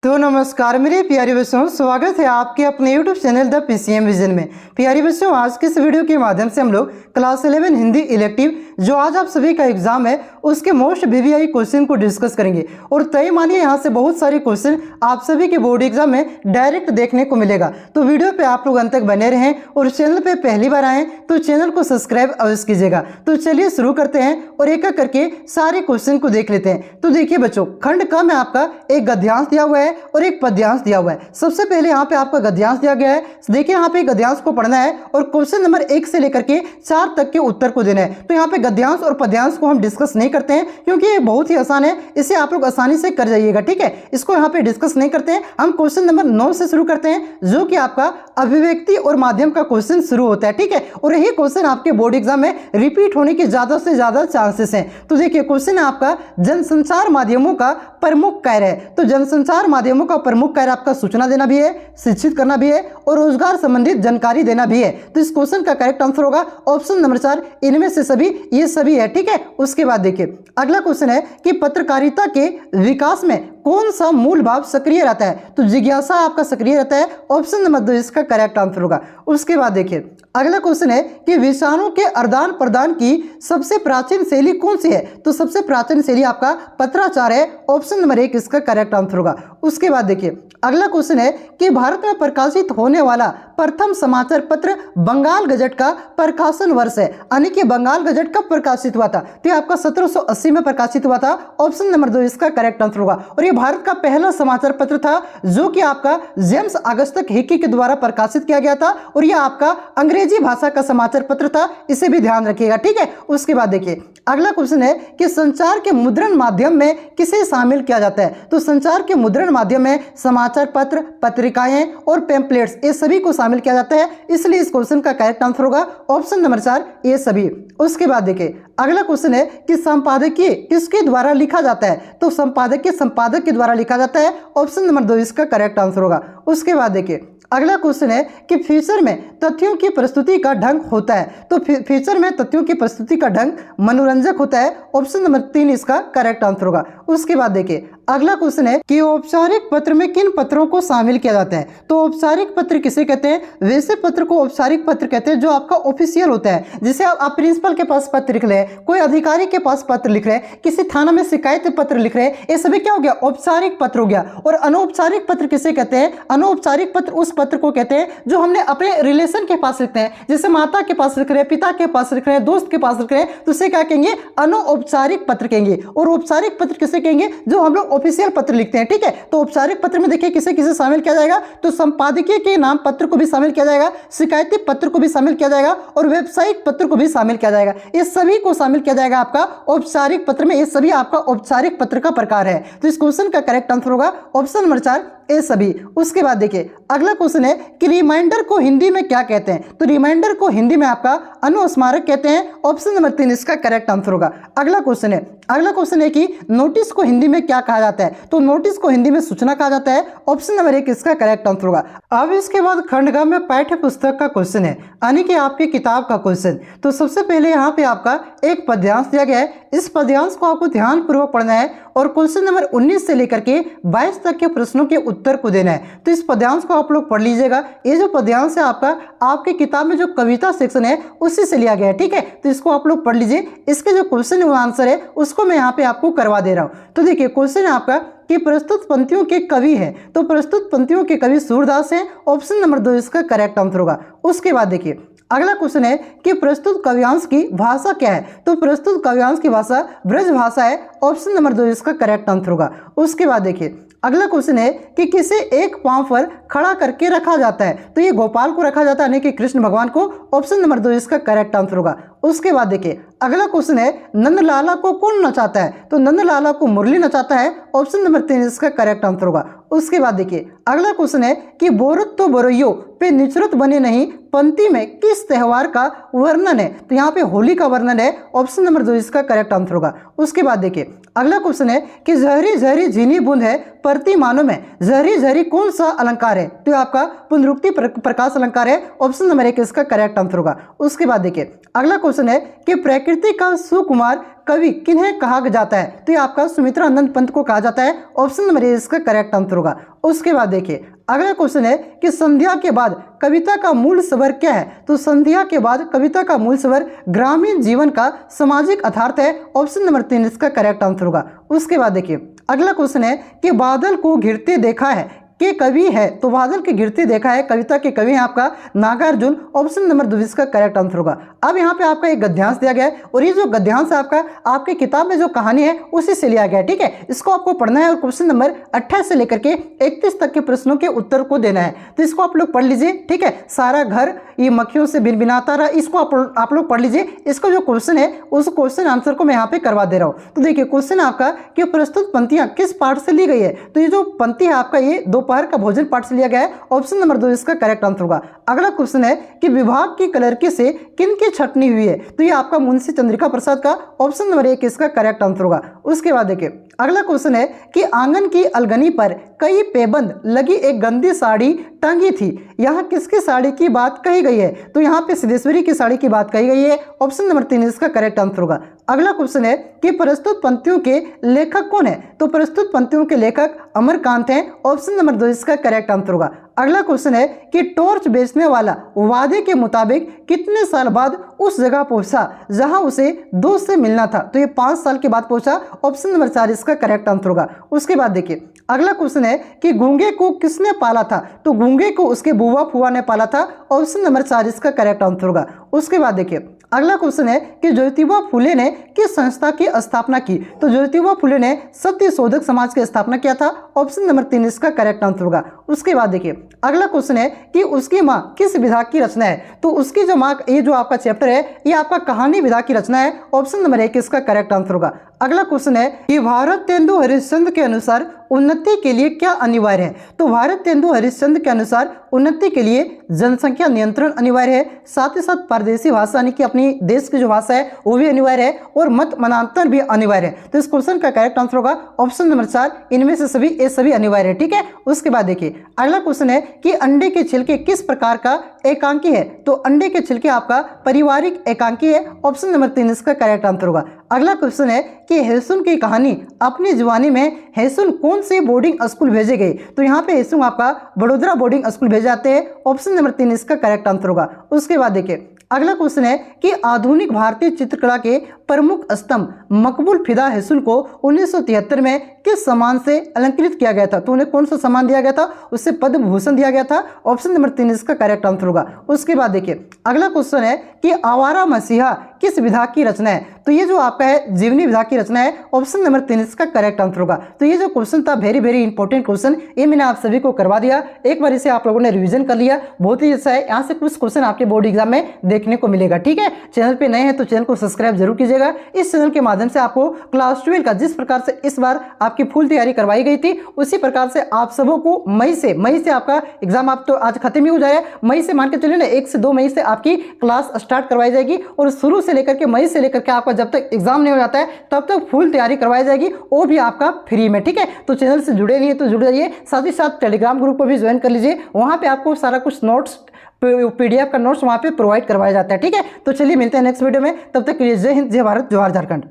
तो नमस्कार मेरे प्यारे बच्चों, स्वागत है आपके अपने YouTube channel the PCM vision में। प्यारे बच्चों, आज के इस वीडियो के माध्यम से हम लोग क्लास 11 हिंदी इलेक्टिव जो आज आप सभी का एग्जाम है उसके मोस्ट VVI क्वेश्चन को डिस्कस करेंगे। और तय मानिए यहाँ से बहुत सारे क्वेश्चन आप सभी के बोर्ड एग्जाम में डायरेक्ट देखने को मिलेगा। तो वीडियो पे आप लोग अंत तक बने रहें और चैनल पे पहली बार आएँ तो चैनल को सब्सक्राइब अवश्य कीजिएगा। तो चलिए शुरू करते हैं और एक एक करके सारे क्वेश्चन को देख लेते हैं। तो देखिए बच्चों, खंड क में आपका एक गद्यांश दिया हुआ है और एक पद्यांश दिया हुआ है। सबसे पहले यहाँ पे आपका गद्यांश दिया गया है। देखिए यहाँ पे गद्यांश को पढ़ना है और क्वेश्चन नंबर 1 से लेकर के 4 तक के उत्तर को देना है। तो यहाँ पे गद्यांश और पद्यांश को हम डिस्कस नहीं करते हैं क्योंकि ये बहुत ही आसान है, इसे आप लोग आसानी से कर जाइएगा। ठीक है, इसको यहाँ पे डिस्कस नहीं करते हैं। हम क्वेश्चन नंबर 9 से शुरू करते हैं जो कि आपका अभिव्यक्ति और माध्यम का क्वेश्चन शुरू होता है। ठीक है, और यही क्वेश्चन आपके बोर्ड एग्जाम में रिपीट होने के ज्यादा से ज्यादा चांसेस हैं। तो देखिए क्वेश्चन है आपका जनसंचार माध्यमों का प्रमुख कार्य है। तो जनसंचार माध्यमों का प्रमुख कार्य आपका सूचना देना भी है, शिक्षित करना भी है और रोजगार संबंधित जानकारी देना भी है। तो इस क्वेश्चन का करेक्ट आंसर होगा ऑप्शन नंबर 4, इनमें से सभी, ये सभी है। ठीक है, उसके बाद देखिए अगला क्वेश्चन है कि पत्रकारिता के विकास में कौन सा मूल भाव सक्रिय रहता है। तो जिज्ञासा आपका सक्रिय रहता है, ऑप्शन नंबर 2 इसका करेक्ट आंसर होगा। उसके बाद देखिए अगला क्वेश्चन है कि विषाणु के आदान प्रदान की सबसे प्राचीन शैली कौन सी है। तो सबसे प्राचीन शैली आपका पत्राचार है, ऑप्शन नंबर 1 इसका करेक्ट आंसर होगा। उसके बाद देखिए अगला क्वेश्चन है कि भारत में प्रकाशित होने वाला प्रथम समाचार पत्र बंगाल गजट का प्रकाशन वर्ष है। यानी कि बंगाल गजट कब प्रकाशित हुआ था। तो आपका 1780 में प्रकाशित हुआ था, ऑप्शन नंबर 2 इसका करेक्ट आंसर होगा। और ये भारत का पहला समाचार पत्र था जो कि आपका जेम्स अगस्टस हिकी के द्वारा प्रकाशित किया गया था और यह आपका अंग्रेजी भाषा का समाचार पत्र था, इसे भी ध्यान रखिएगा। ठीक है, उसके बाद देखिए अगला क्वेश्चन है कि संचार के मुद्रण माध्यम में किसे शामिल किया जाता है। तो संचार के मुद्रण माध्यम में समाचार पत्र, पत्रिकाएं और पैम्पलेट्स, ये सभी को शामिल किया जाता है, इसलिए इस क्वेश्चन का करेक्ट आंसर होगा ऑप्शन नंबर 4, ये सभी। उसके बाद देखिए अगला क्वेश्चन है कि संपादकीय किसके द्वारा लिखा जाता है। तो संपादकीय संपादक के द्वारा लिखा जाता है, ऑप्शन नंबर 2 इसका करेक्ट आंसर होगा। उसके बाद देखिए अगला क्वेश्चन है कि फीचर में तथ्यों की प्रस्तुति का ढंग होता है। तो फीचर में तथ्यों की प्रस्तुति का ढंग मनोरंजक होता है, ऑप्शन नंबर 3 इसका करेक्ट आंसर होगा। उसके बाद देखिए अगला क्वेश्चन है कि औपचारिक पत्र में किन पत्रों को शामिल किया जाता है। तो औपचारिक पत्र किसे कहते हैं। वैसे पत्र को औपचारिक पत्र कहते हैं जो आपका ऑफिशियल होता है। जैसे आप प्रिंसिपल के पास पत्र लिख रहे हैं, कोई अधिकारी के पास पत्र लिख रहे हैं, किसी थाना में शिकायत पत्र लिख रहे हैं, ये सभी क्या हो गया, औपचारिक पत्र हो गया। और अनौपचारिक पत्र किसे कहते हैं। अनौपचारिक पत्र उस पत्र को कहते हैं जो हमने अपने रिलेशन के पास लिखते हैं, जैसे माता के पास लिख रहे हैं, पिता के पास लिख रहे हैं, दोस्त के पास लिख रहे हैं, तो उसे क्या कहेंगे, अनौपचारिक पत्र कहेंगे। और औपचारिक पत्र किसे कहेंगे, जो हम लोग ऑफिशियल पत्र लिखते हैं। ठीक है, तो औपचारिक पत्र में देखिए किसे किसे शामिल किया जाएगा। तो संपादकीय के नाम पत्र को भी शामिल किया जाएगा, शिकायती पत्र को भी शामिल किया जाएगा और वेबसाइट पत्र को भी शामिल किया जाएगा। ये सभी को शामिल किया जाएगा आपका औपचारिक पत्र में। ये सभी आपका औपचारिक पत्र का प्रकार है। तो इस क्वेश्चन का करेक्ट आंसर होगा ऑप्शन नंबर 4, ये सभी। उसके बाद देखिए अगला क्वेश्चन है कि रिमाइंडर को हिंदी में क्या कहते हैं। तो रिमाइंडर को हिंदी में आपका अनुस्मारक कहते हैं, ऑप्शन नंबर 3 इसका करेक्ट आंसर होगा। अगला क्वेश्चन है कि नोटिस को हिंदी में क्या कहा जाता है। तो नोटिस को हिंदी में सूचना कहा जाता है, ऑप्शन नंबर 1 इसका करेक्ट आंसर होगा। अब इसके बाद खंड ग में पाठ्य पुस्तक का क्वेश्चन है, यानी कि आपकी किताब का क्वेश्चन। तो सबसे पहले यहाँ पे आपका एक पद्यांश दिया गया है, इस पद्यांश को आपको ध्यानपूर्वक पढ़ना है और क्वेश्चन नंबर 19 से लेकर के 22 तक के प्रश्नों के उत्तर को देना है। तो इस पद्यांश को आप लोग पढ़ लीजिएगा। ये जो पद्यांश है आपका आपके किताब में जो कविता सेक्शन है उसी से लिया गया है। ठीक है, तो इसको आप लोग पढ़ लीजिए। इसके जो क्वेश्चन आंसर है उसको मैं यहाँ पे आपको करवा दे रहा हूँ। तो देखिए क्वेश्चन है आपका कि प्रस्तुत पंक्तियों के कवि है। तो प्रस्तुत पंक्तियों के कवि सूरदास हैं, ऑप्शन नंबर 2 इसका करेक्ट आंसर होगा। उसके बाद देखिए अगला क्वेश्चन है कि प्रस्तुत काव्यांश की भाषा क्या है। तो प्रस्तुत काव्यांश की भाषा ब्रज भाषा है, ऑप्शन नंबर 2 इसका करेक्ट आंसर होगा। उसके बाद देखिए अगला क्वेश्चन है कि किसे एक पांव पर खड़ा करके रखा जाता है। तो ये गोपाल को रखा जाता है, यानी कि कृष्ण भगवान को, ऑप्शन नंबर 2 इसका करेक्ट आंसर होगा। उसके बाद देखिए अगला क्वेश्चन है नंदलाला को कौन नचाता है। तो नंदलाला को मुरली नचाता है, ऑप्शन नंबर 3 इसका करेक्ट आंसर होगा। उसके बाद देखिए अगला क्वेश्चन है कि बोरत तो बोरैयो पे निचरत बने नहीं पंक्ति में किस त्योहार का वर्णन है। तो यहाँ पे होली का वर्णन है, ऑप्शन नंबर 2 इसका करेक्ट आंसर होगा। उसके बाद देखिए अगला क्वेश्चन है कि जहरी जहरी झीनी बूंद है प्रतिमानों में जहरी जहरी कौन सा अलंकार है। तो आपका पुनरुक्ति प्रकाश अलंकार है, ऑप्शन नंबर 1 इसका करेक्ट आंसर होगा। उसके बाद देखिए अगला क्वेश्चन है कि प्रकृति का सुकुमार कवि किन्हें कहा जाता है? तो ये आपका सुमित्रा नंद पंत को कहा जाता है। ऑप्शन नंबर ए इसका करेक्ट आंसर होगा। उसके बाद देखिए अगला क्वेश्चन है कि संध्या के बाद कविता का मूल स्वर क्या है? तो संध्या के बाद कविता का मूल स्वर ग्रामीण जीवन का सामाजिक अर्थार्थ है। ऑप्शन नंबर 3 इसका करेक्ट आंसर होगा। उसके बाद देखिए अगला क्वेश्चन है कि बादल को घिरते देखा है के कवि है? तो बादल के गिरते देखा है कविता के कवि है आपका नागार्जुन। ऑप्शन नंबर 2 इसका करेक्ट आंसर होगा। अब यहाँ पे आपका एक गद्यांश दिया गया है और ये जो गद्यांश है आपका आपकी किताब में जो कहानी है उसी से लिया गया है, ठीक है। इसको आपको पढ़ना है और क्वेश्चन नंबर 28 से लेकर के 31 तक के प्रश्नों के उत्तर को देना है। तो इसको आप लोग पढ़ लीजिए, ठीक है। सारा घर ये मक्खियों से भिनभिनाता रहा, इसको आप लोग पढ़ लीजिए। इसका जो क्वेश्चन है उस क्वेश्चन आंसर को मैं यहाँ पे करवा दे रहा हूँ। तो देखिए क्वेश्चन आपका कि प्रस्तुत पंक्तियां किस पाठ से ली गई है? तो ये जो पंक्ति है आपका ये दोपहर का भोजन पाठ से लिया गया है। ऑप्शन नंबर 2 इसका करेक्ट आंसर होगा। अगला क्वेश्चन है कि विभाग की कलरकी से किनकी छटनी हुई है? तो ये आपका मुंशी चंद्रिका प्रसाद का। ऑप्शन नंबर 1 इसका करेक्ट आंसर होगा। उसके बाद देखिए अगला क्वेश्चन है कि आंगन की अलगनी पर कई पेबंद लगी एक गंदी साड़ी टंगी थी, यहाँ किसकी साड़ी की बात कही गई है? तो यहाँ पे सिद्धेश्वरी की साड़ी की बात कही गई है। ऑप्शन नंबर 3 इसका करेक्ट आंसर होगा। अगला क्वेश्चन है कि प्रस्तुत पंक्तियों के लेखक कौन है? तो प्रस्तुत पंक्तियों के लेखक अमरकांत हैं। ऑप्शन नंबर 2 इसका करेक्ट आंसर होगा। अगला क्वेश्चन है कि टॉर्च बेचने वाला वादे के मुताबिक कितने साल बाद उस जगह पहुंचा जहां उसे दोस्त से मिलना था? तो ये 5 साल के बाद पहुंचा। ऑप्शन नंबर 4 इसका करेक्ट आंसर होगा। उसके बाद देखिए अगला क्वेश्चन है कि गूंगे को किसने पाला था? तो गूंगे को उसके बुआ फुआ ने पाला था। ऑप्शन नंबर 4 इसका करेक्ट आंसर होगा। उसके बाद देखिए अगला क्वेश्चन है कि ज्योतिबा फुले ने किस संस्था की स्थापना की? तो ज्योतिबा फुले ने सत्य शोधक समाज की स्थापना किया था। ऑप्शन नंबर 3 इसका करेक्ट आंसर होगा। उसके बाद देखिए अगला क्वेश्चन है कि उसकी माँ किस विधा की रचना है? तो उसकी जो माँ ये जो आपका चैप्टर है ये आपका कहानी विधा की रचना है। ऑप्शन नंबर 1 इसका करेक्ट आंसर होगा। अगला क्वेश्चन है कि भारत तेंदु हरिश्चंद्र के अनुसार उन्नति के लिए क्या अनिवार्य है? तो भारत तेंदु हरिश्चंद्र के अनुसार उन्नति के लिए जनसंख्या नियंत्रण अनिवार्य है, साथ ही साथ परदेशी भाषा यानी कि अपनी देश की जो भाषा है वो भी अनिवार्य है और मत मनांतर भी अनिवार्य है। तो इस क्वेश्चन का करेक्ट आंसर होगा ऑप्शन नंबर 4, इनमें से सभी ये सभी अनिवार्य है, ठीक है। उसके बाद देखिए अगला क्वेश्चन है कि अंडे के छिलके किस प्रकार का एकांकी है? तो अंडे के छिलके आपका पारिवारिक एकांकी है। ऑप्शन नंबर 3 इसका करेक्ट आंसर होगा। अगला क्वेश्चन है कि हेसुन की कहानी अपनी जवानी में हेसुन कौन से बोर्डिंग स्कूल भेजे गए? तो यहाँ पे हेसुन आपका बड़ोदरा बोर्डिंग स्कूल भेजे जाते हैं। ऑप्शन नंबर 3 इसका करेक्ट आंसर होगा। उसके बाद देखिए अगला क्वेश्चन है कि आधुनिक भारतीय चित्रकला के प्रमुख स्तंभ मकबूल फिदा हेसुन को 1973 में किस सम्मान से अलंकृत किया गया था? तो उन्हें कौन सा सम्मान दिया गया था? उससे पद्म भूषण दिया गया था। ऑप्शन नंबर 3 इसका करेक्ट आंसर होगा। उसके बाद देखिए अगला क्वेश्चन है कि आवारा मसीहा किस विधा की रचना है? तो ये जो आपका है जीवनी विधा की रचना है। ऑप्शन नंबर 3 इसका करेक्ट आंसर होगा। तो ये जो क्वेश्चन था वेरी वेरी इंपॉर्टेंट क्वेश्चन, ये मैंने आप सभी को करवा दिया। एक बार इसे आप लोगों ने रिवीजन कर लिया, बहुत ही अच्छा है। यहाँ से कुछ क्वेश्चन आपके बोर्ड एग्जाम में देखने को मिलेगा, ठीक है। चैनल पे नए हैं तो चैनल को सब्सक्राइब जरूर कीजिएगा। इस चैनल के माध्यम से आपको क्लास 12 का जिस प्रकार से इस बार आपकी फुल तैयारी करवाई गई थी उसी प्रकार से आप सबों को मई से आपका एग्जाम आप तो आज खत्म ही हो जाए, मई से मान के चलिए ना 1 से 2 मई से आपकी क्लास स्टार्ट करवाई जाएगी और शुरू से लेकर के मई से लेकर के आपका जब तक एग्जाम नहीं हो जाता है तब तक फुल तैयारी करवाई जाएगी, वो भी आपका फ्री में, ठीक है। तो चैनल से जुड़े नहीं है तो जुड़ जाइए, साथ ही साथ टेलीग्राम ग्रुप को भी ज्वाइन कर लीजिए। वहां पे आपको सारा कुछ नोट्स PDF का नोट्स वहां पे प्रोवाइड करवाया जाता है, ठीक है। तो चलिए मिलते हैं नेक्स्ट वीडियो में, तब तक के लिए जय हिंद, जय भारत, जय झारखंड।